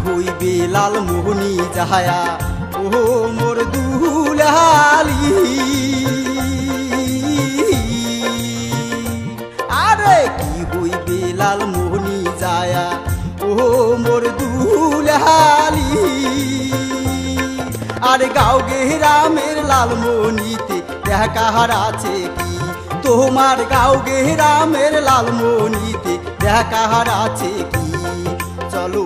হইবে লালমোহনী যাহায়া ও মোর দুলালি। আরে কি হইবে লালমোহনী যায়া ও মোর দুলালি। আরে গাঁও গেরামের লালমোহনীতে দেখার আছে কি, তোমার গাঁও গেরামের লালমোহনীতে দেখার আছে কি। চলো